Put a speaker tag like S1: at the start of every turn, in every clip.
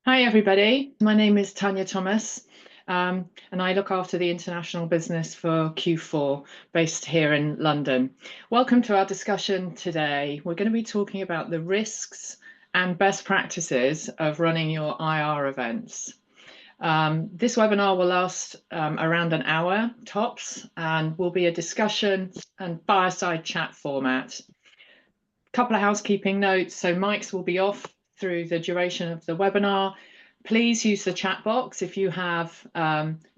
S1: Hi, everybody. My name is Tanya Thomas, and I look after the international business for Q4, based here in London. Welcome to our discussion today. We're going to be talking about the risks and best practices of running your IR events. This webinar will last around an hour tops and will be a discussion and fireside chat format. Couple of housekeeping notes. So mics will be off through the duration of the webinar. Please use the chat box if you have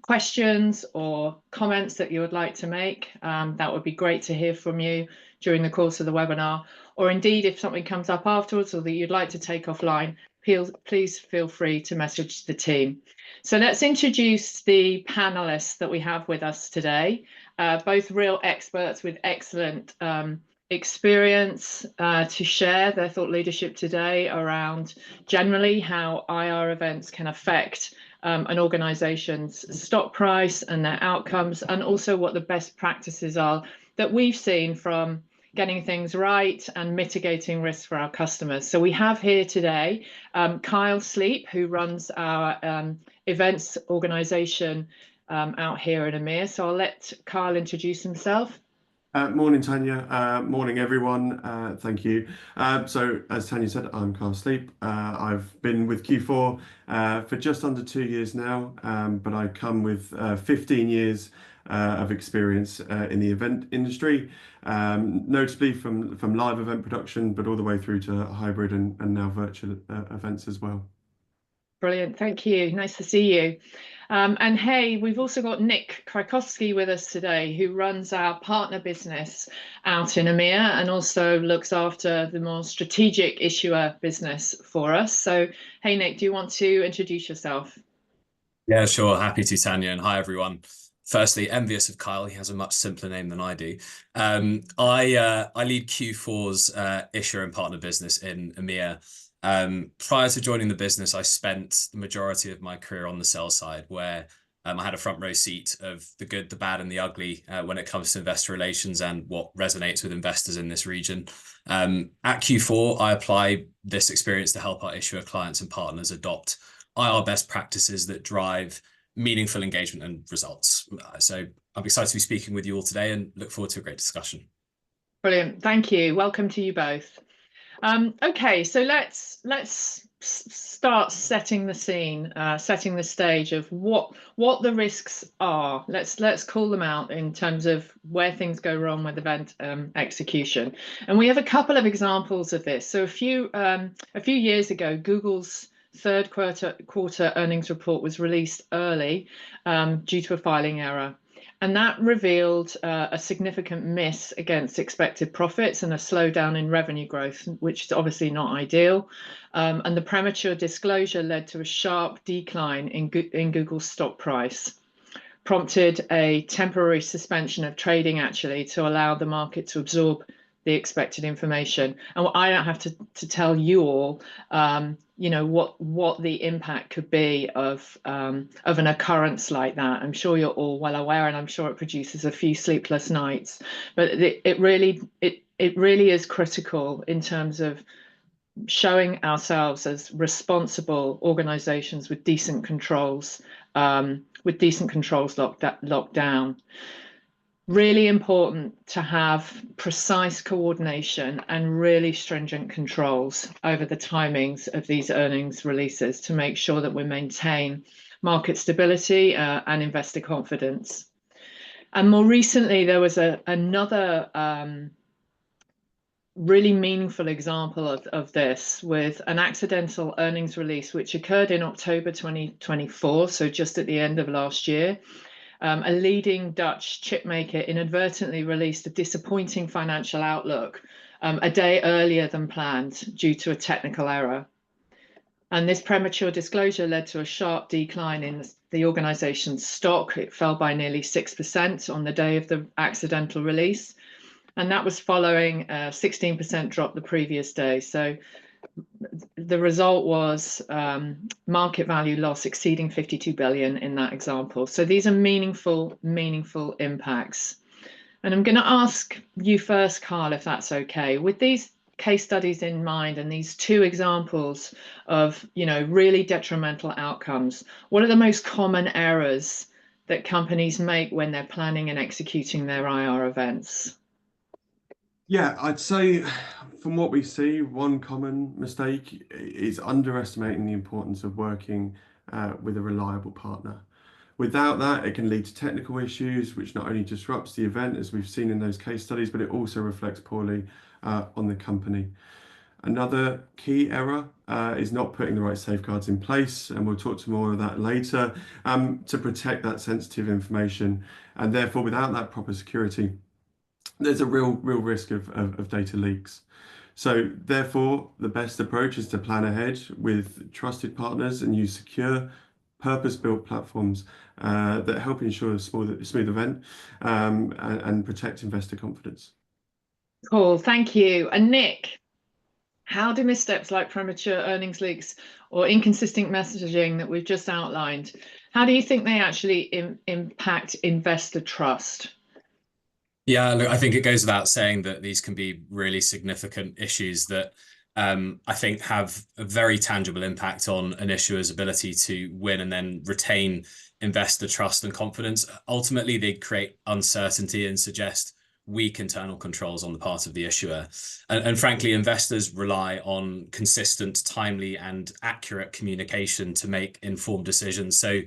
S1: questions or comments that you would like to make. That would be great to hear from you during the course of the webinar. Or indeed, if something comes up afterwards or that you'd like to take offline, please feel free to message the team. So let's introduce the panelists that we have with us today, both real experts with excellent experience to share their thought leadership today around generally how IR events can affect an organization's stock price and their outcomes, and also what the best practices are that we've seen from getting things right and mitigating risks for our customers. So we have here today Kyle Sleep, who runs our events organization out here in EMEA. So I'll let Kyle introduce himself.
S2: Morning, Tanya. Morning, everyone. Thank you. So, as Tanya said, I'm Carl Sleep. I've been with Q4 for just under 2 years now, but I come with 15 years of experience in the event industry, notably from live event production, but all the way through to hybrid and now virtual events as well.
S1: Brilliant. Thank you. Nice to see you. And hey, we've also got Nick Krakowski with us today, who runs our partner business out in EMEA and also looks after the more strategic issuer business for us. So, hey, Nick, do you want to introduce yourself?
S3: Yeah, sure. Happy to, Tanya. And hi, everyone. Firstly, envious of Kyle. He has a much simpler name than I do. I lead Q4's issuer and partner business in EMEA. Prior to joining the business, I spent the majority of my career on the sell side, where I had a front row seat of the good, the bad, and the ugly when it comes to investor relations and what resonates with investors in this region. At Q4, I apply this experience to help our issuer clients and partners adopt IR best practices that drive meaningful engagement and results. So I'm excited to be speaking with you all today and look forward to a great discussion.
S1: Brilliant. Thank you. Welcome to you both. Okay, so let's start setting the scene, setting the stage of what the risks are. Let's call them out in terms of where things go wrong with event execution. And we have a couple of examples of this. So a few years ago, Google's third quarter earnings report was released early due to a filing error. And that revealed a significant miss against expected profits and a slowdown in revenue growth, which is obviously not ideal. And the premature disclosure led to a sharp decline in Google's stock price, prompted a temporary suspension of trading, actually, to allow the market to absorb the expected information. And I don't have to tell you all, what the impact could be of an occurrence like that. I'm sure you're all well aware, and I'm sure it produces a few sleepless nights. But it really is critical in terms of showing ourselves as responsible organizations with decent controls locked down. Really important to have precise coordination and really stringent controls over the timings of these earnings releases to make sure that we maintain market stability and investor confidence. And more recently, there was another really meaningful example of this with an accidental earnings release, which occurred in October 2024, so just at the end of last year. A leading Dutch chip maker inadvertently released a disappointing financial outlook a day earlier than planned due to a technical error. And this premature disclosure led to a sharp decline in the organization's stock. It fell by nearly 6% on the day of the accidental release. And that was following a 16% drop the previous day. So the result was market value loss exceeding 52 billion in that example. So these are meaningful impacts. And I'm going to ask you first, Carl, if that's okay. With these case studies in mind and these two examples of, really detrimental outcomes, what are the most common errors that companies make when they're planning and executing their IR events?
S2: Yeah, I'd say from what we see, one common mistake is underestimating the importance of working with a reliable partner. Without that, it can lead to technical issues, which not only disrupts the event, as we've seen in those case studies, but it also reflects poorly on the company. Another key error is not putting the right safeguards in place, and we'll talk to more of that later, to protect that sensitive information. And therefore, without that proper security, there's a real risk of data leaks. So therefore, the best approach is to plan ahead with trusted partners and use secure, purpose-built platforms that help ensure a smooth event, and protect investor confidence.
S1: Cool, thank you. And Nick, how do missteps like premature earnings leaks or inconsistent messaging that we've just outlined, how do you think they actually impact investor trust?
S3: Yeah, look, I think it goes without saying that these can be really significant issues that I think have a very tangible impact on an issuer's ability to win and then retain investor trust and confidence. Ultimately, they create uncertainty and suggest weak internal controls on the part of the issuer. And frankly, investors rely on consistent, timely, and accurate communication to make informed decisions. So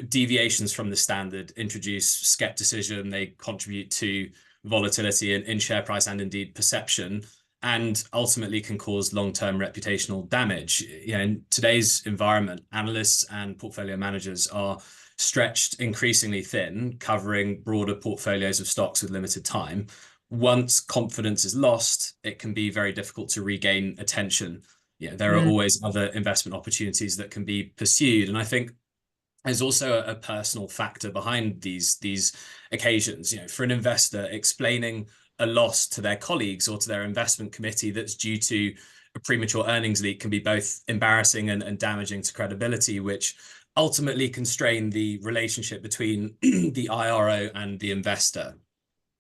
S3: deviations from the standard introduce skepticism, they contribute to volatility in share price and indeed perception, and ultimately can cause long-term reputational damage. In today's environment, analysts and portfolio managers are stretched increasingly thin, covering broader portfolios of stocks with limited time. Once confidence is lost, it can be very difficult to regain attention. There are always other investment opportunities that can be pursued, and I think there's also a personal factor behind these occasions. For an investor, explaining a loss to their colleagues or to their investment committee that's due to a premature earnings leak can be both embarrassing and damaging to credibility, which ultimately constrain the relationship between the IRO and the investor.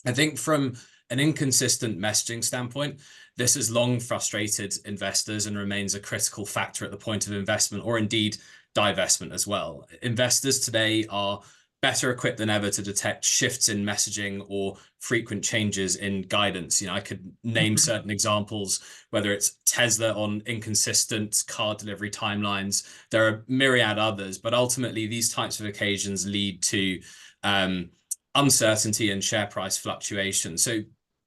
S3: I think from an inconsistent messaging standpoint, this has long frustrated investors and remains a critical factor at the point of investment or indeed divestment as well. Investors today are better equipped than ever to detect shifts in messaging or frequent changes in guidance. I could name certain examples, whether it's Tesla on inconsistent car delivery timelines. There are myriad others, but ultimately these types of occasions lead to uncertainty and share price fluctuation. So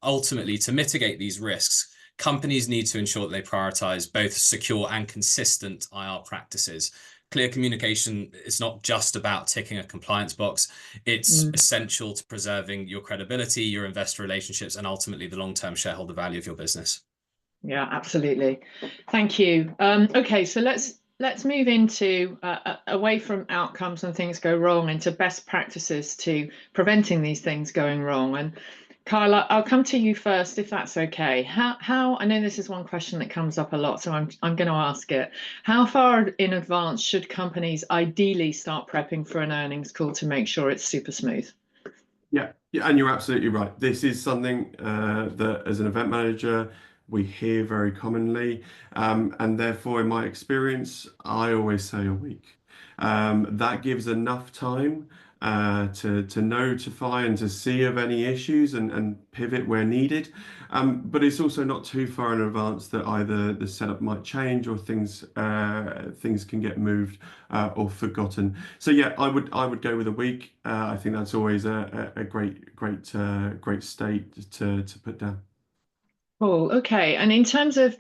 S3: ultimately, to mitigate these risks, companies need to ensure that they prioritize both secure and consistent IR practices. Clear communication is not just about ticking a compliance box. It's essential to preserving your credibility, your investor relationships, and ultimately the long-term shareholder value of your business.
S1: Yeah, absolutely. Thank you. Okay, so let's move into away from outcomes and things go wrong into best practices to preventing these things going wrong. And Kyle, I'll come to you first, if that's okay. How I know this is one question that comes up a lot, so I'm going to ask it. How far in advance should companies ideally start prepping for an earnings call to make sure it's super smooth?
S2: Yeah, and you're absolutely right. This is something that, as an event manager, we hear very commonly, and therefore, in my experience, I always say a week. That gives enough time to notify and to see of any issues and pivot where needed. But it's also not too far in advance that either the setup might change or things can get moved or forgotten. So yeah, I would go with a week. I think that's always a great state to put down.
S1: Cool. Okay. And in terms of,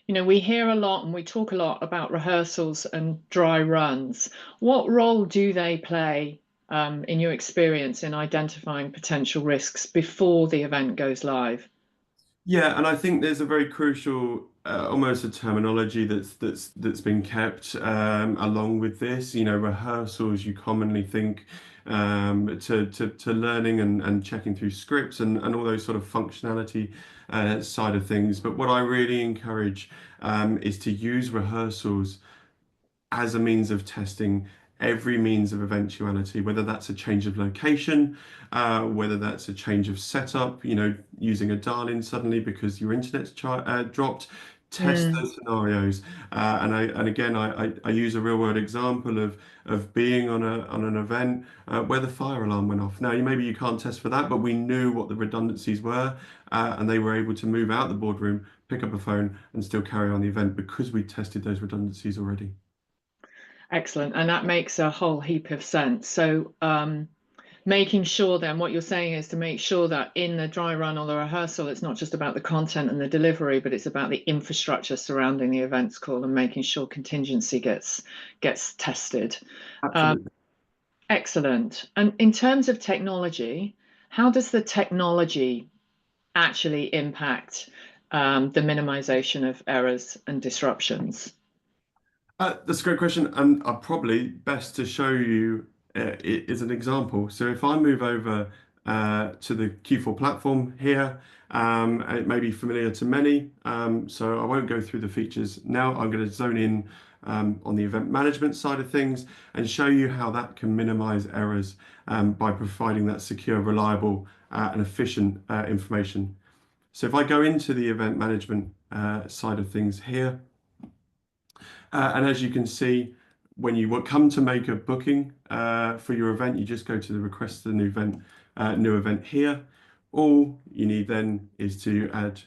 S1: we hear a lot and we talk a lot about rehearsals and dry runs. What role do they play, in your experience, in identifying potential risks before the event goes live?
S2: Yeah, and I think there's a very crucial, almost a terminology that's been kept along with this. Rehearsals. You commonly think to learning and checking through scripts and all those sort of functionality side of things. But what I really encourage is to use rehearsals as a means of testing every means of eventuality, whether that's a change of location, whether that's a change of setup, using a dial-in suddenly because your internet's dropped. Test those scenarios, and again, I use a real-world example of being on an event where the fire alarm went off. Now, maybe you can't test for that, but we knew what the redundancies were, and they were able to move out the boardroom, pick up a phone, and still carry on the event because we tested those redundancies already.
S1: Excellent, and that makes a whole heap of sense. So making sure then, what you're saying is to make sure that in the dry run or the rehearsal, it's not just about the content and the delivery, but it's about the infrastructure surrounding the events call and making sure contingency gets tested.
S2: Absolutely.
S1: Excellent. And in terms of technology, how does the technology actually impact the minimization of errors and disruptions?
S2: That's a great question, and probably best to show you it as an example. So if I move over to the Q4 platform here, and it may be familiar to many, so I won't go through the features now. I'm going to zone in on the event management side of things and show you how that can minimize errors by providing that secure, reliable, and efficient information. So if I go into the event management side of things here, and as you can see, when you come to make a booking for your event, you just go to the request a new event here. All you need then is to add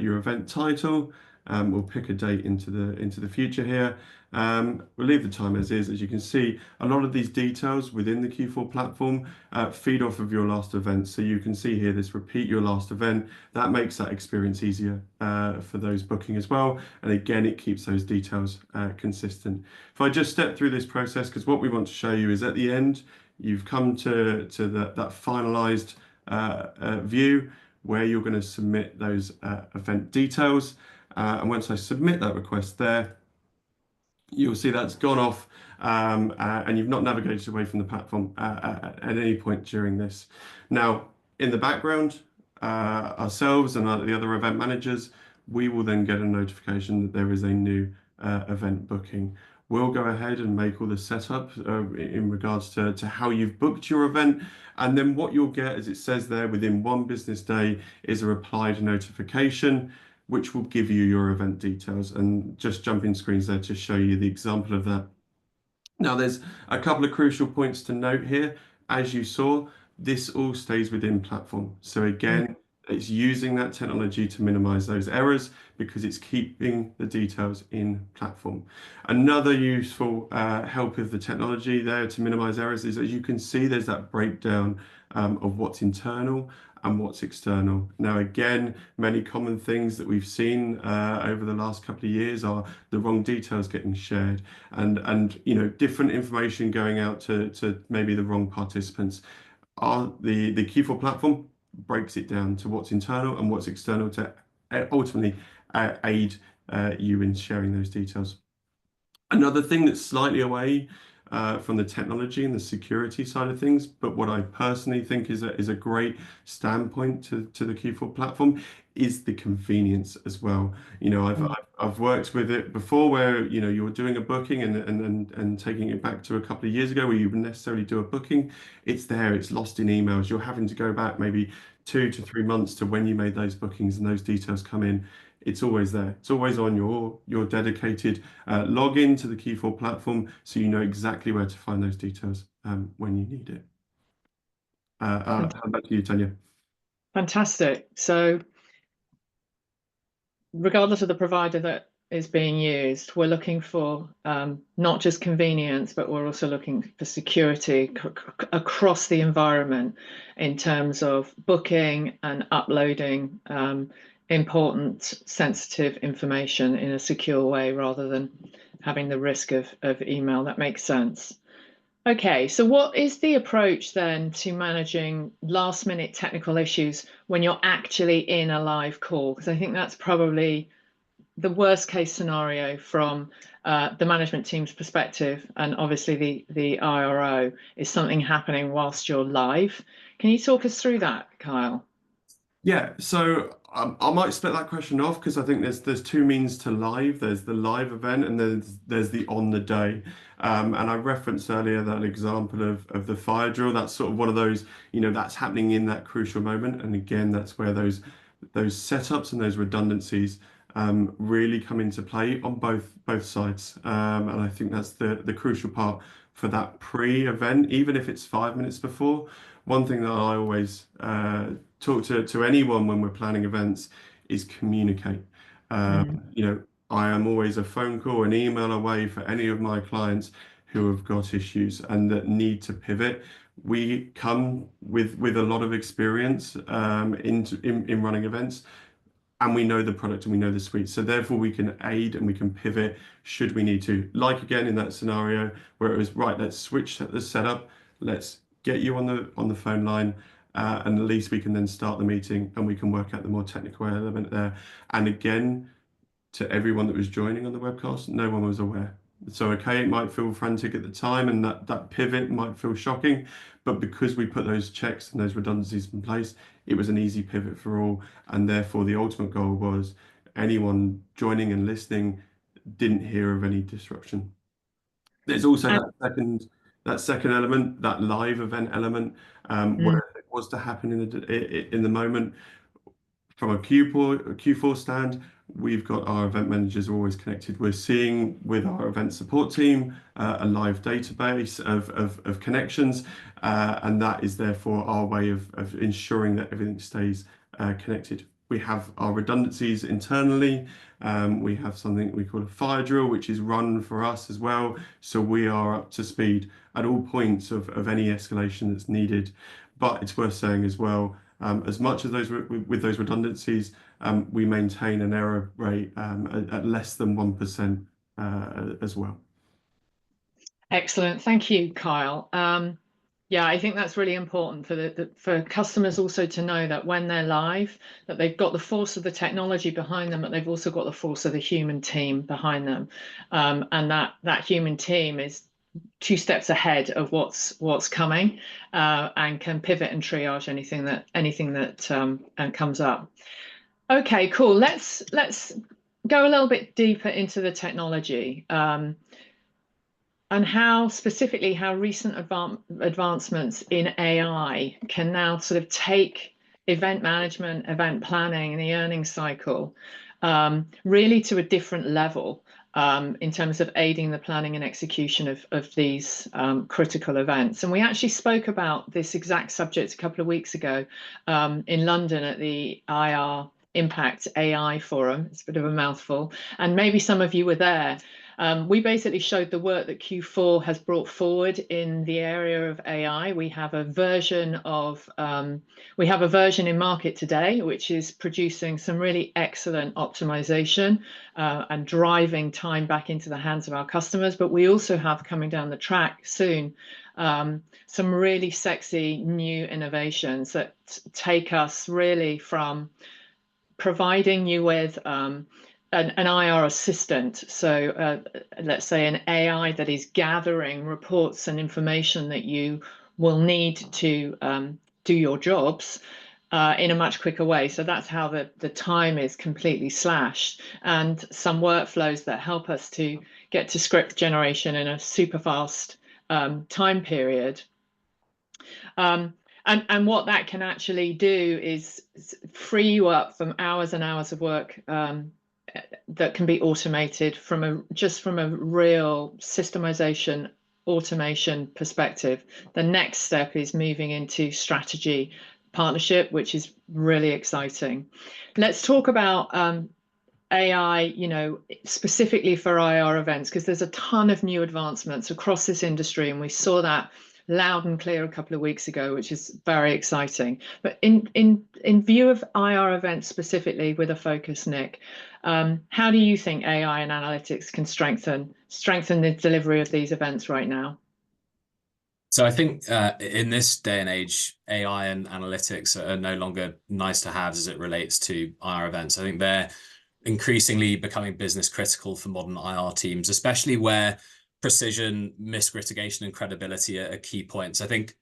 S2: your event title. We'll pick a date into the future here. We'll leave the time as is. As you can see, a lot of these details within the Q4 platform feed off of your last event. So you can see here this repeat your last event. That makes that experience easier for those booking as well. And again, it keeps those details consistent. If I just step through this process, because what we want to show you is at the end, you've come to that finalized view where you're going to submit those event details. And once I submit that request there, you'll see that's gone off and you've not navigated away from the platform at any point during this. Now, in the background, ourselves and the other event managers, we will then get a notification that there is a new event booking. We'll go ahead and make all the setup in regards to how you've booked your event. And then what you'll get, as it says there, within 1 business day is a replied notification, which will give you your event details. And just jumping screens there to show you the example of that. Now, there's a couple of crucial points to note here. As you saw, this all stays within platform. So again, it's using that technology to minimize those errors because it's keeping the details in platform. Another useful help with the technology there to minimize errors is, as you can see, there's that breakdown of what's internal and what's external. Now, again, many common things that we've seen over the last couple of years are the wrong details getting shared and different information going out to maybe the wrong participants. The Q4 platform breaks it down to what's internal and what's external to ultimately aid you in sharing those details. Another thing that's slightly away from the technology and the security side of things, but what I personally think is a great standpoint to the Q4 platform is the convenience as well. I've worked with it before where you're doing a booking and taking it back to a couple of years ago where you wouldn't necessarily do a booking. It's there, it's lost in emails. You're having to go back maybe 2 to 3 months to when you made those bookings and those details come in. It's always there. It's always on your dedicated login to the Q4 platform, so you know exactly where to find those details when you need it. Back to you, Tanya.
S1: Fantastic. So regardless of the provider that is being used, we're looking for not just convenience, but we're also looking for security across the environment in terms of booking and uploading important sensitive information in a secure way rather than having the risk of email. That makes sense. Okay, so what is the approach then to managing last minute technical issues when you're actually in a live call? Because I think that's probably the worst case scenario from the management team's perspective, and obviously the IRO is something happening whilst you're live. Can you talk us through that, Kyle?
S2: Yeah, so I might split that question off because I think there's two means to live. There's the live event and there's the on the day. And I referenced earlier that example of the fire drill. That's sort of one of those, that's happening in that crucial moment. And again, that's where those setups and those redundancies really come into play on both sides. And I think that's the crucial part for that pre-event, even if it's 5 minutes before. One thing that I always talk to anyone when we're planning events is communicate.
S1: Mm.
S2: I am always a phone call, an email away for any of my clients who have got issues and that need to pivot. We come with a lot of experience in running events, and we know the product and we know the suite. So therefore we can aid and we can pivot should we need to. Like again in that scenario where it was right, let's switch the setup, let's get you on the phone line, and at least we can then start the meeting and we can work out the more technical element there. And again, to everyone that was joining on the webcast, no one was aware. So okay, it might feel frantic at the time and that pivot might feel shocking, but because we put those checks and those redundancies in place, it was an easy pivot for all. And therefore the ultimate goal was anyone joining and listening didn't hear of any disruption. There's also
S1: And
S2: that second element, that live event element,
S1: mm,
S2: where it was to happen in the moment. From a Q4 stand, we've got our event managers always connected. We're seeing with our event support team a live database of connections, and that is therefore our way of ensuring that everything stays connected. We have our redundancies internally. We have something we call a fire drill, which is run for us as well. So we are up to speed at all points of any escalation that's needed. But it's worth saying as well, as much as with those redundancies, we maintain an error rate at less than 1% as well.
S1: excellent. Thank you, Kyle. Yeah, I think that's really important for customers also to know that when they're live, that they've got the force of the technology behind them, but they've also got the force of the human team behind them, and that human team is 2 steps ahead of what's coming, and can pivot and triage anything that comes up. Okay, cool. Let's go a little bit deeper into the technology. And how specifically how recent advancements in AI can now sort of take event management, event planning, and the earnings cycle really to a different level, in terms of aiding the planning and execution of these critical events. And we actually spoke about this exact subject a couple of weeks ago in London at the IR Impact AI Forum. It's a bit of a mouthful, and maybe some of you were there. We basically showed the work that Q4 has brought forward in the area of AI. We have a version in market today, which is producing some really excellent optimization and driving time back into the hands of our customers. But we also have coming down the track soon some really sexy new innovations that take us really from providing you with an IR assistant. So let's say an AI that is gathering reports and information that you will need to do your jobs in a much quicker way. So that's how the time is completely slashed, and some workflows that help us to get to script generation in a super fast time period. And what that can actually do is free you up from hours and hours of work that can be automated from a real systemization automation perspective. The next step is moving into strategy partnership, which is really exciting. Let's talk about AI, specifically for IR events, because there's a ton of new advancements across this industry, and we saw that loud and clear a couple of weeks ago, which is very exciting. But in view of IR events specifically, with a focus, Nick, how do you think AI and analytics can strengthen the delivery of these events right now?
S3: So I think in this day and age, AI and analytics are no longer nice to have as it relates to IR events. I think they're increasingly becoming business critical for modern IR teams, especially where precision, risk mitigation, and credibility are key points. I think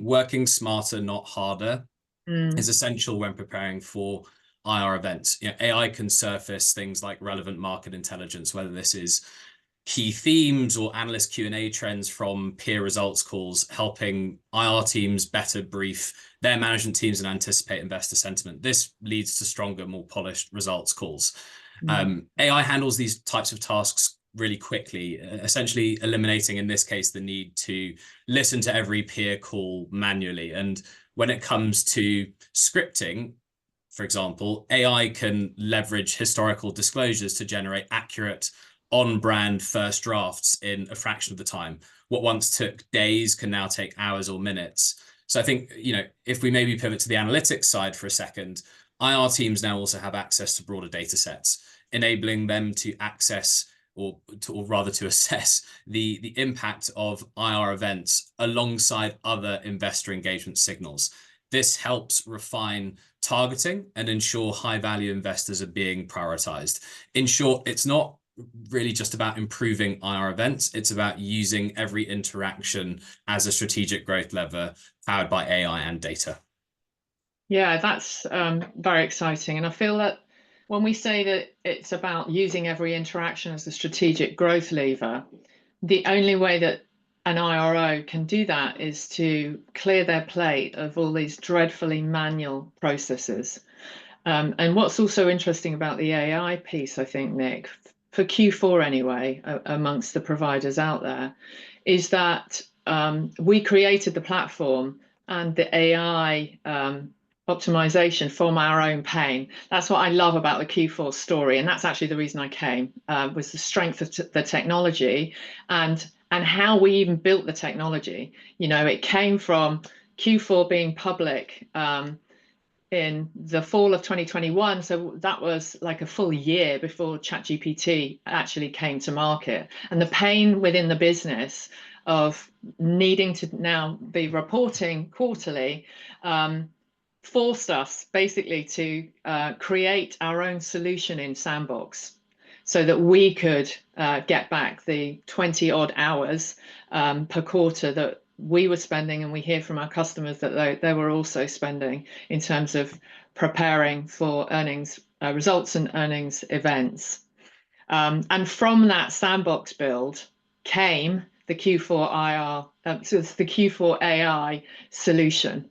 S3: working smarter, not harder, is essential when preparing for IR events. AI can surface things like relevant market intelligence, whether this is key themes or analyst Q&A trends from peer results calls, helping IR teams better brief their management teams and anticipate investor sentiment. This leads to stronger, more polished results calls. AI handles these types of tasks really quickly, essentially eliminating, in this case, the need to listen to every peer call manually. And when it comes to scripting, for example, AI can leverage historical disclosures to generate accurate on-brand first drafts in a fraction of the time. What once took days can now take hours or minutes. So I think, if we maybe pivot to the analytics side for a second, IR teams now also have access to broader data sets, enabling them to access or rather to assess the impact of IR events alongside other investor engagement signals. This helps refine targeting and ensure high-value investors are being prioritized. In short, it's not really just about improving IR events. It's about using every interaction as a strategic growth lever powered by AI and data.
S1: Yeah, that's very exciting. And I feel that when we say that it's about using every interaction as a strategic growth lever, the only way that an IRO can do that is to clear their plate of all these dreadfully manual processes. And what's also interesting about the AI piece, I think, Nick, for Q4 anyway, amongst the providers out there, is that we created the platform and the AI optimization from our own pain. That's what I love about the Q4 story, and that's actually the reason I came, was the strength of the technology and how we even built the technology. It came from Q4 being public in the fall of 2021, so that was like a full year before ChatGPT actually came to market. And the pain within the business of needing to now be reporting quarterly forced us basically to create our own solution in Sandbox so that we could get back the 20 odd hours per quarter that we were spending, and we hear from our customers that they were also spending in terms of preparing for earnings results and earnings events. And from that Sandbox build came the Q4 so it's the Q4 AI solution,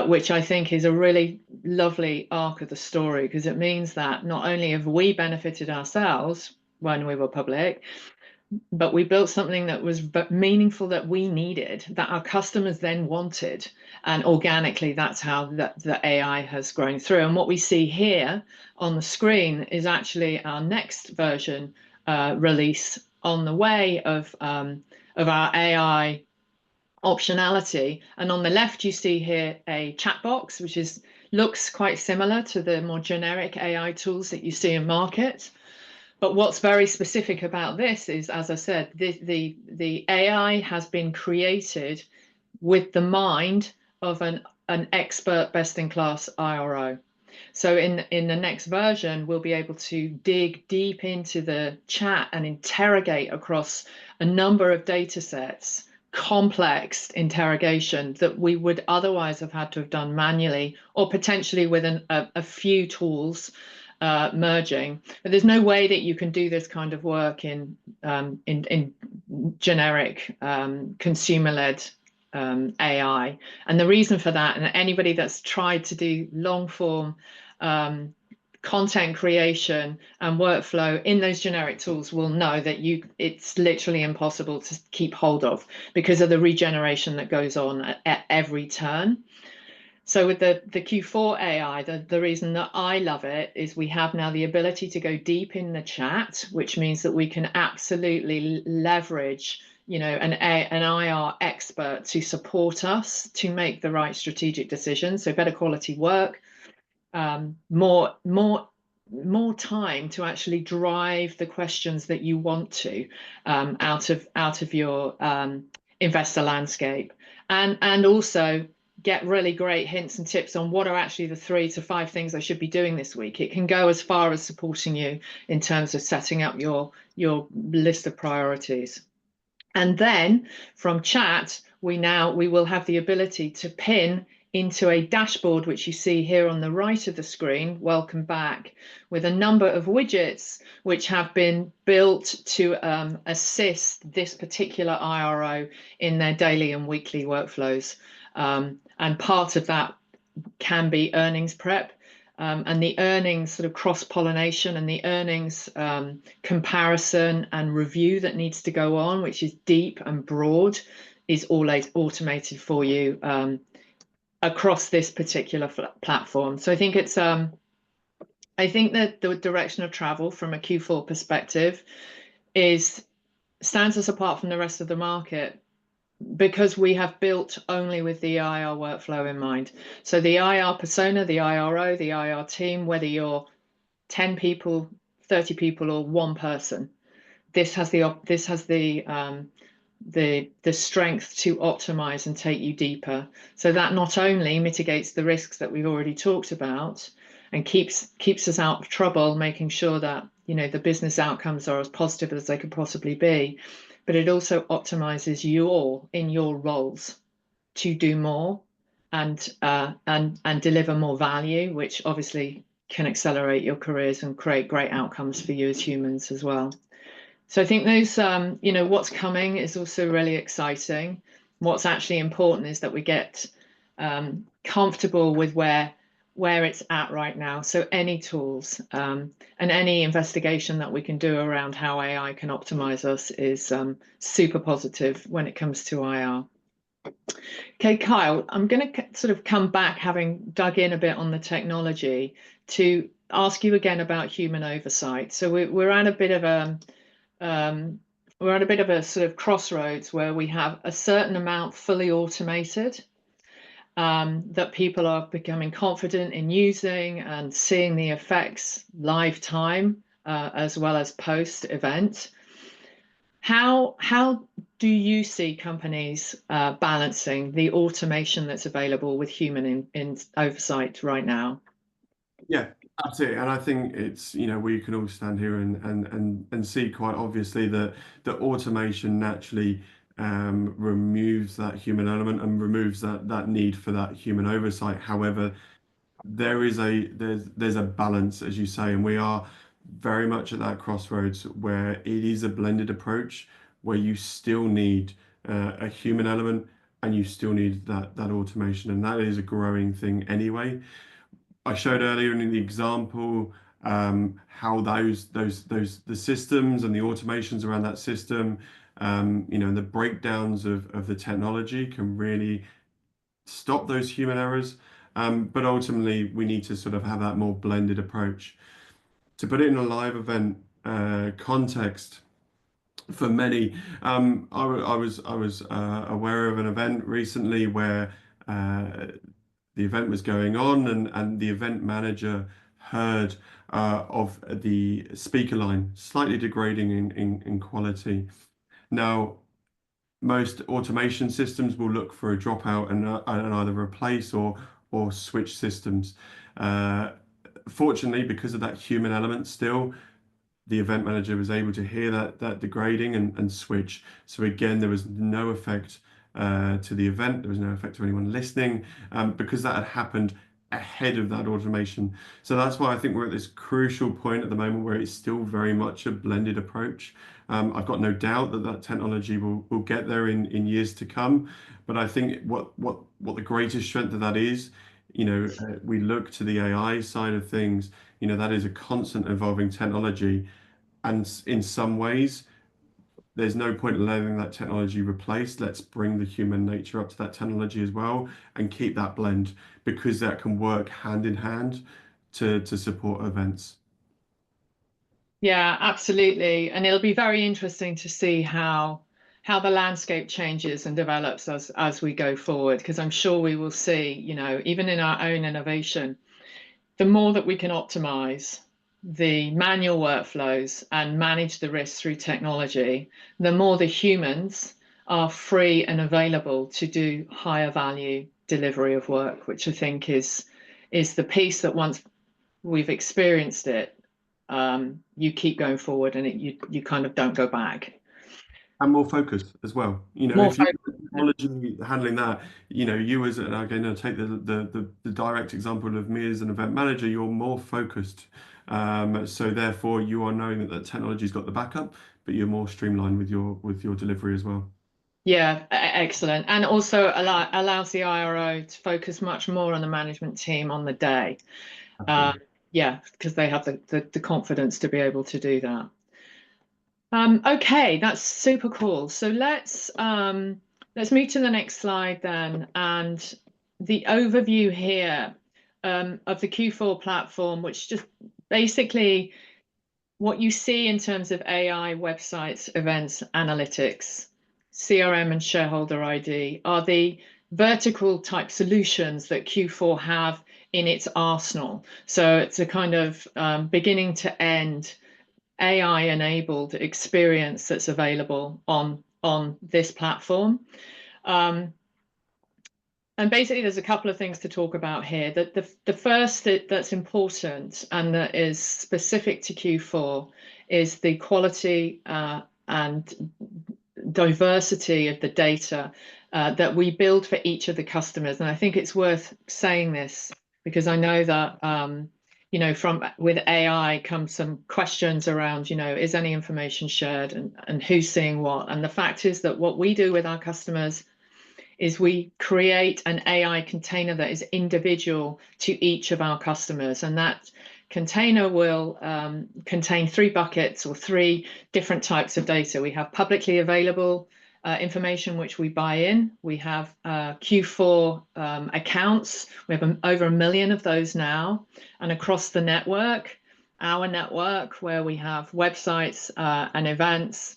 S1: which I think is a really lovely arc of the story, because it means that not only have we benefited ourselves when we were public, but we built something that was meaningful, that we needed, that our customers then wanted. And organically, that's how the AI has grown through. And what we see here on the screen is actually our next version release on the way of our AI optionality. And on the left, you see here a chat box, which looks quite similar to the more generic AI tools that you see in market. But what's very specific about this is, as I said, the AI has been created with the mind of an expert, best-in-class IRO. So in the next version, we'll be able to dig deep into the chat and interrogate across a number of data sets, complex interrogation that we would otherwise have had to have done manually, or potentially with a few tools merging. But there's no way that you can do this kind of work in generic consumer-led AI. And the reason for that, and anybody that's tried to do long-form content creation and workflow in those generic tools will know that it's literally impossible to keep hold of because of the regeneration that goes on at every turn. So with the Q4 AI, the reason that I love it is we have now the ability to go deep in the chat, which means that we can absolutely leverage, an IR expert to support us to make the right strategic decisions. So better quality work, more time to actually drive the questions that you want to out of your investor landscape, and also get really great hints and tips on what are actually the 3 to 5 things I should be doing this week. It can go as far as supporting you in terms of setting up your list of priorities. And then from chat, we will have the ability to pin into a dashboard, which you see here on the right of the screen, welcome back, with a number of widgets which have been built to assist this particular IRO in their daily and weekly workflows. And part of that can be earnings prep. And the earnings sort of cross-pollination and the earnings comparison and review that needs to go on, which is deep and broad, is always automated for you across this particular platform. So I think it's I think that the direction of travel from a Q4 perspective stands us apart from the rest of the market, because we have built only with the IR workflow in mind. So the IR persona, the IRO, the IR team, whether you're 10 people, 30 people, or one person, this has the strength to optimize and take you deeper. So that not only mitigates the risks that we've already talked about and keeps us out of trouble, making sure that the business outcomes are as positive as they could possibly be, but it also optimizes you all in your roles to do more and deliver more value, which obviously can accelerate your careers and create great outcomes for you as humans as well. So I think those, what's coming is also really exciting. What's actually important is that we get comfortable with where it's at right now. So any tools and any investigation that we can do around how AI can optimize us is super positive when it comes to IR. Okay, Kyle, I'm going to sort of come back, having dug in a bit on the technology, to ask you again about human oversight. So we're at a bit of a sort of crossroads where we have a certain amount fully automated that people are becoming confident in using and seeing the effects live time as well as post event. How do you see companies balancing the automation that's available with human in oversight right now?
S2: Yeah, absolutely. And I think it's, we can all stand here and see quite obviously that automation naturally removes that human element and removes that need for that human oversight. However, there's a balance, as you say, and we are very much at that crossroads where it is a blended approach, where you still need a human element and you still need that automation, and that is a growing thing anyway. I showed earlier in the example how the systems and the automations around that system, and the breakdowns of the technology can really stop those human errors. But ultimately, we need to sort of have that more blended approach. To put it in a live event context, for many, I was aware of an event recently where the event was going on, and the event manager heard of the speaker line slightly degrading in quality. Now, most automation systems will look for a dropout and either replace or switch systems. Fortunately, because of that human element still, the event manager was able to hear that degrading and switch. So again, there was no effect to the event. There was no effect to anyone listening because that had happened ahead of that automation. So that's why I think we're at this crucial point at the moment where it's still very much a blended approach. I've got no doubt that technology will get there in years to come. But I think what the greatest strength of that is, we look to the AI side of things, that is a constant evolving technology. And in some ways, there's no point in letting that technology replace. Let's bring the human nature up to that technology as well and keep that blend, because that can work hand in hand to support events.
S1: Yeah, absolutely. And it'll be very interesting to see how the landscape changes and develops as we go forward, because I'm sure we will see, even in our own innovation, the more that we can optimize the manual workflows and manage the risks through technology, the more the humans are free and available to do higher value delivery of work, which I think is the piece that once we've experienced it, you keep going forward and you kind of don't go back.
S2: And more focus as well.
S1: More
S2: If you technology handling that, you as again, I'll take the direct example of me as an event manager, you're more focused. So therefore you are knowing that the technology's got the backup, but you're more streamlined with your delivery as well.
S1: Yeah, excellent. And also allows the IRO to focus much more on the management team on the day. Yeah, because they have the confidence to be able to do that. Okay, that's super cool. So let's move to the next slide then, and the overview here of the Q4 platform, which just basically what you see in terms of AI, websites, events, analytics, CRM, and shareholder ID are the vertical type solutions that Q4 have in its arsenal. So it's a kind of beginning to end AI-enabled experience that's available on this platform. And basically, there's a couple of things to talk about here. The first that's important and that is specific to Q4 is the quality and diversity of the data that we build for each of the customers. And I think it's worth saying this because I know that with AI comes some questions around, is any information shared and who's seeing what? And the fact is that what we do with our customers is we create an AI container that is individual to each of our customers. And that container will contain 3 buckets or 3 different types of data. We have publicly available information which we buy in. We have Q4 accounts. We have over 1 million of those now. And across the network, our network, where we have websites and events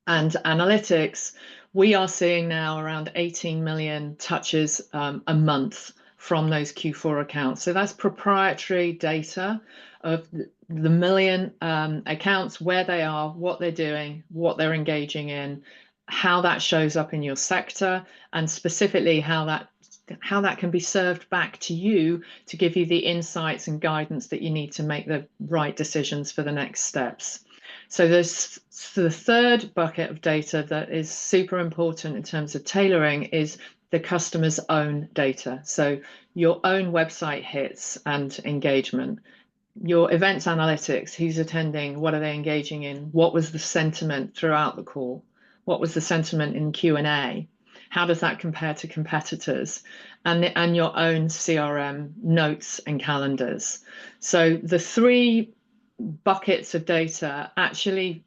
S1: and analytics, we are seeing now around 18 million touches a month from those Q4 accounts. So that's proprietary data of the 1 million accounts, where they are, what they're doing, what they're engaging in, how that shows up in your sector, and specifically how that can be served back to you to give you the insights and guidance that you need to make the right decisions for the next steps. So there's the third bucket of data that is super important in terms of tailoring is the customer's own data. So your own website hits and engagement, your events analytics, who's attending, what are they engaging in, what was the sentiment throughout the call, what was the sentiment in Q&A, how does that compare to competitors, and your own CRM notes and calendars. So the 3 buckets of data actually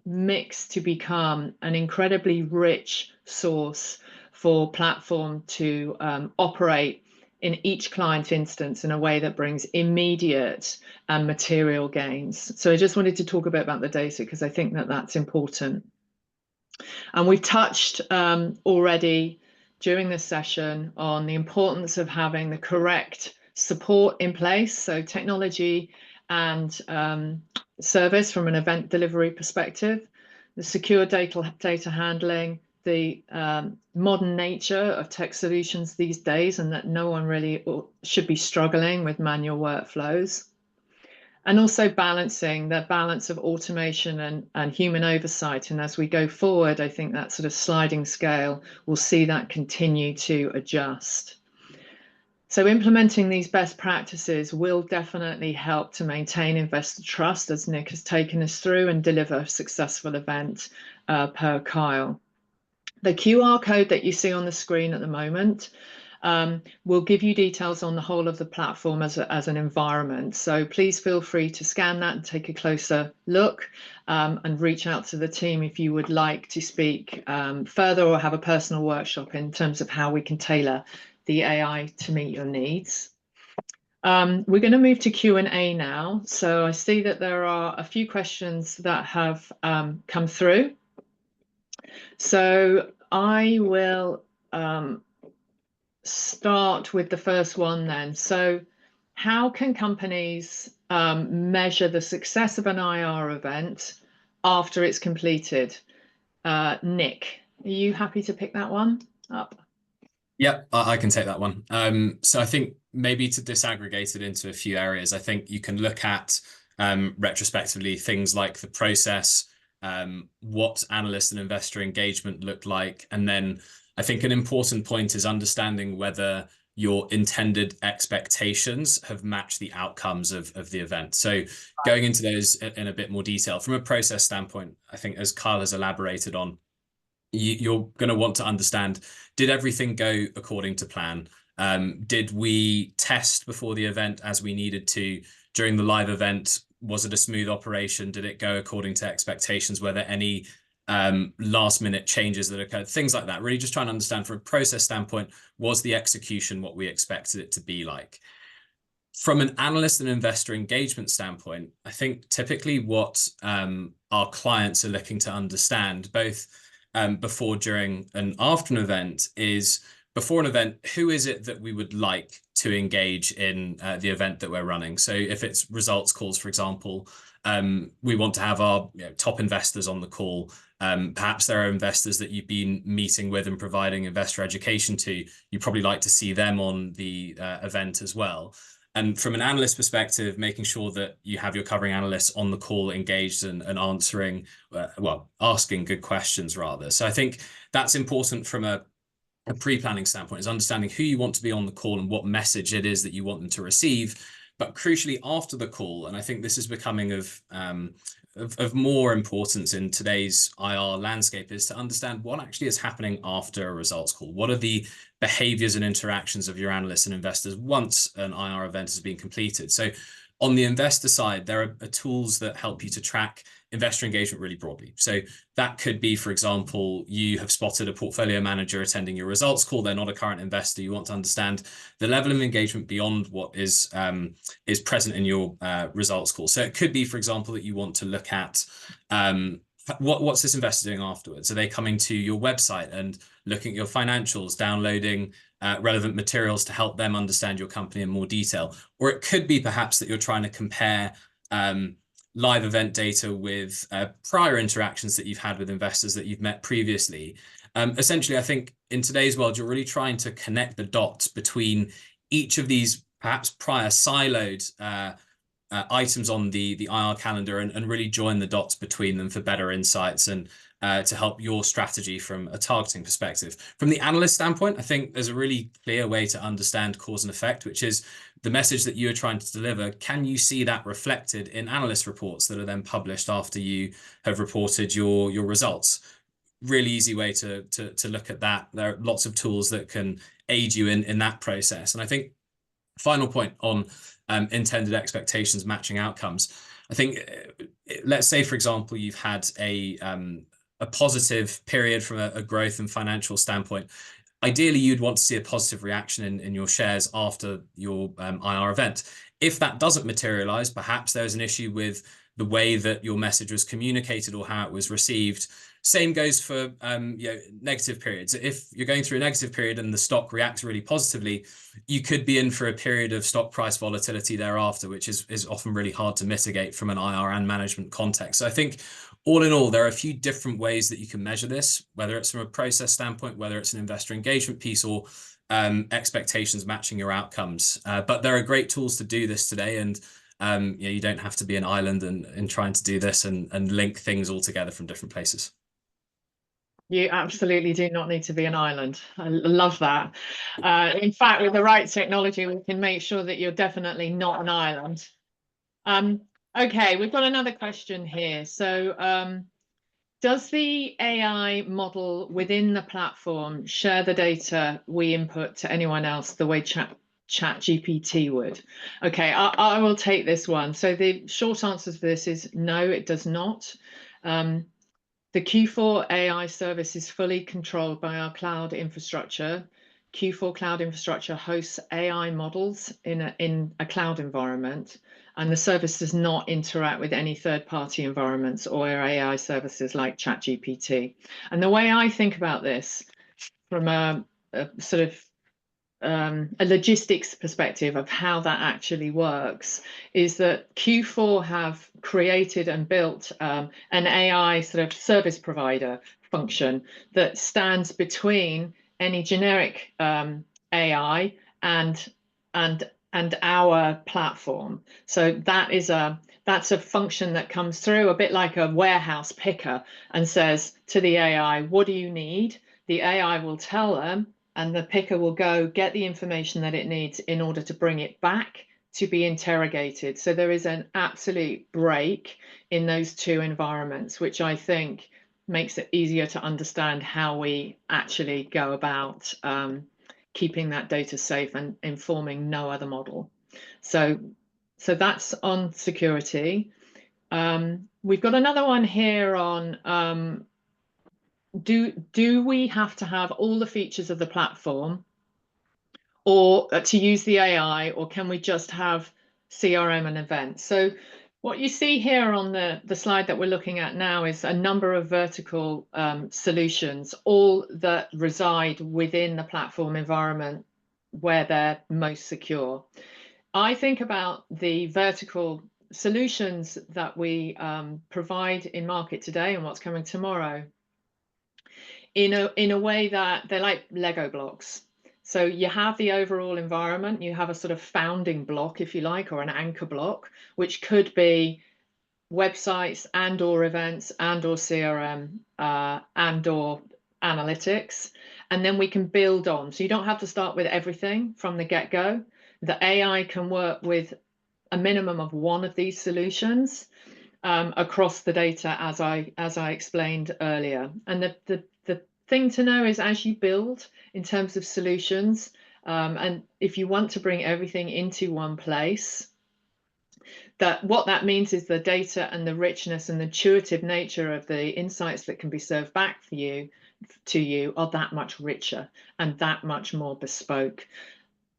S1: mix to become an incredibly rich source for platform to operate in each client instance in a way that brings immediate and material gains. So I just wanted to talk a bit about the data because I think that that's important. And we've touched already during this session on the importance of having the correct support in place. So technology and service from an event delivery perspective, the secure data handling, the modern nature of tech solutions these days, and that no one really should be struggling with manual workflows. And also balancing the balance of automation and human oversight. And as we go forward, I think that sort of sliding scale, we'll see that continue to adjust. So implementing these best practices will definitely help to maintain investor trust, as Nick has taken us through, and deliver a successful event per Kyle. The QR code that you see on the screen at the moment will give you details on the whole of the platform as an environment. So please feel free to scan that and take a closer look and reach out to the team if you would like to speak further or have a personal workshop in terms of how we can tailor the AI to meet your needs. We're going to move to Q&A now. So I see that there are a few questions that have come through. So I will start with the first one then. So how can companies measure the success of an IR event after it's completed? Nick, are you happy to pick that one up?
S3: Yeah, I can take that one. So I think maybe to disaggregate it into a few areas, I think you can look at retrospectively things like the process, what analyst and investor engagement looked like. And then I think an important point is understanding whether your intended expectations have matched the outcomes of the event. So going into those in a bit more detail, from a process standpoint, I think as Kyle has elaborated on, you're going to want to understand, did everything go according to plan? Did we test before the event as we needed to during the live event? Was it a smooth operation? Did it go according to expectations? Were there any last minute changes that occurred? Things like that. Really just trying to understand from a process standpoint, was the execution what we expected it to be like? From an analyst and investor engagement standpoint, I think typically what our clients are looking to understand, both before, during, and after an event, is before an event, who is it that we would like to engage in the event that we're running? So if it's results calls, for example, we want to have our top investors on the call. Perhaps there are investors that you've been meeting with and providing investor education to. You probably like to see them on the event as well. And from an analyst perspective, making sure that you have your covering analysts on the call engaged and answering, well, asking good questions rather. So I think that's important from a pre-planning standpoint, is understanding who you want to be on the call and what message it is that you want them to receive. But crucially after the call, and I think this is becoming of more importance in today's IR landscape, is to understand what actually is happening after a results call. What are the behaviors and interactions of your analysts and investors once an IR event has been completed? So on the investor side, there are tools that help you to track investor engagement really broadly. So that could be, for example, you have spotted a portfolio manager attending your results call. They're not a current investor. You want to understand the level of engagement beyond what is present in your results call. So it could be, for example, that you want to look at what's this investor doing afterwards? Are they coming to your website and looking at your financials, downloading relevant materials to help them understand your company in more detail? Or it could be perhaps that you're trying to compare live event data with prior interactions that you've had with investors that you've met previously. Essentially, I think in today's world, you're really trying to connect the dots between each of these perhaps prior siloed items on the IR calendar and really join the dots between them for better insights and to help your strategy from a targeting perspective. From the analyst standpoint, I think there's a really clear way to understand cause and effect, which is the message that you are trying to deliver. Can you see that reflected in analyst reports that are then published after you have reported your results? Really easy way to look at that. There are lots of tools that can aid you in that process. And I think final point on intended expectations matching outcomes. I think, let's say, for example, you've had a positive period from a growth and financial standpoint. Ideally, you'd want to see a positive reaction in your shares after your IR event. If that doesn't materialize, perhaps there's an issue with the way that your message was communicated or how it was received. Same goes for negative periods. If you're going through a negative period and the stock reacts really positively, you could be in for a period of stock price volatility thereafter, which is often really hard to mitigate from an IR and management context. So I think all in all, there are a few different ways that you can measure this, whether it's from a process standpoint, whether it's an investor engagement piece, or expectations matching your outcomes. But there are great tools to do this today, and you don't have to be an island in trying to do this and link things all together from different places.
S1: You absolutely do not need to be an island. I love that. In fact, with the right technology, we can make sure that you're definitely not an island. Okay, we've got another question here. So does the AI model within the platform share the data we input to anyone else the way ChatGPT would? Okay, I will take this one. So the short answer to this is no, it does not. The Q4 AI service is fully controlled by our cloud infrastructure. Q4 Cloud Infrastructure hosts AI models in a cloud environment, and the service does not interact with any third-party environments or AI services like ChatGPT. And the way I think about this from a sort of a logistics perspective of how that actually works is that Q4 have created and built an AI sort of service provider function that stands between any generic AI and our platform. So that is that's a function that comes through a bit like a warehouse picker and says to the AI, what do you need? The AI will tell them, and the picker will go get the information that it needs in order to bring it back to be interrogated. So there is an absolute break in those two environments, which I think makes it easier to understand how we actually go about keeping that data safe and informing no other model. So that's on security. We've got another one here on do we have to have all the features of the platform or to use the AI, or can we just have CRM and events? So what you see here on the slide that we're looking at now is a number of vertical solutions, all that reside within the platform environment where they're most secure. I think about the vertical solutions that we provide in market today and what's coming tomorrow in a way that they're like Lego blocks. So you have the overall environment, you have a sort of founding block, if you like, or an anchor block, which could be websites and or events and or CRM and or analytics, and then we can build on. So you don't have to start with everything from the get-go. The AI can work with a minimum of one of these solutions across the data, as I explained earlier. And the thing to know is, as you build in terms of solutions, and if you want to bring everything into one place, that what that means is the data and the richness and the intuitive nature of the insights that can be served back to you are that much richer and that much more bespoke.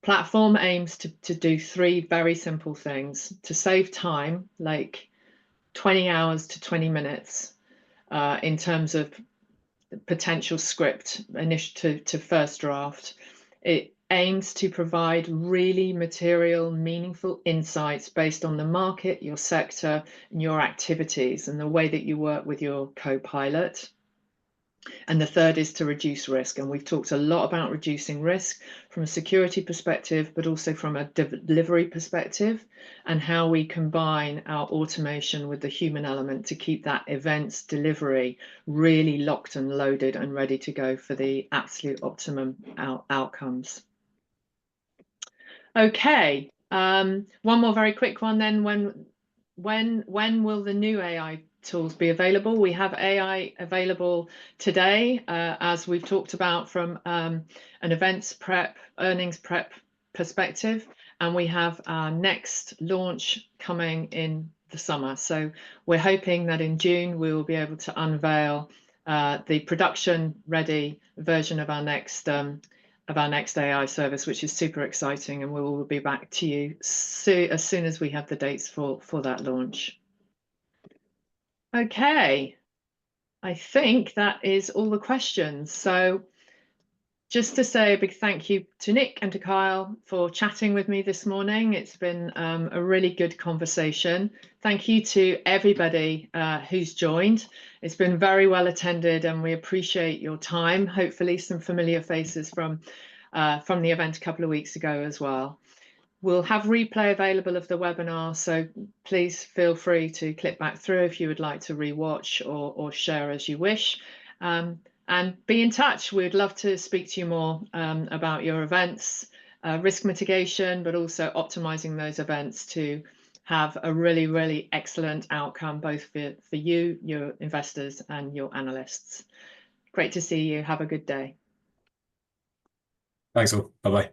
S1: Platform aims to do three very simple things: to save time, like 20 hours to 20 minutes in terms of potential script to first draft. It aims to provide really material, meaningful insights based on the market, your sector, and your activities, and the way that you work with your co-pilot. And the third is to reduce risk. And we've talked a lot about reducing risk from a security perspective, but also from a delivery perspective, and how we combine our automation with the human element to keep that events delivery really locked and loaded and ready to go for the absolute optimum outcomes. Okay, one more very quick one then. When will the new AI tools be available? We have AI available today, as we've talked about from an events prep, earnings prep perspective, and we have our next launch coming in the summer. So we're hoping that in June we will be able to unveil the production ready version of our next AI service, which is super exciting, and we will be back to you as soon as we have the dates for that launch. Okay, I think that is all the questions. So just to say a big thank you to Nick and to Kyle for chatting with me this morning. It's been a really good conversation. Thank you to everybody who's joined. It's been very well attended, and we appreciate your time. Hopefully some familiar faces from the event a couple of weeks ago as well. We'll have replay available of the webinar, so please feel free to click back through if you would like to rewatch or share as you wish. And be in touch. We'd love to speak to you more about your events, risk mitigation, but also optimizing those events to have a really, really excellent outcome, both for you, your investors, and your analysts. Great to see you. Have a good day.
S3: Thanks all. Bye-bye.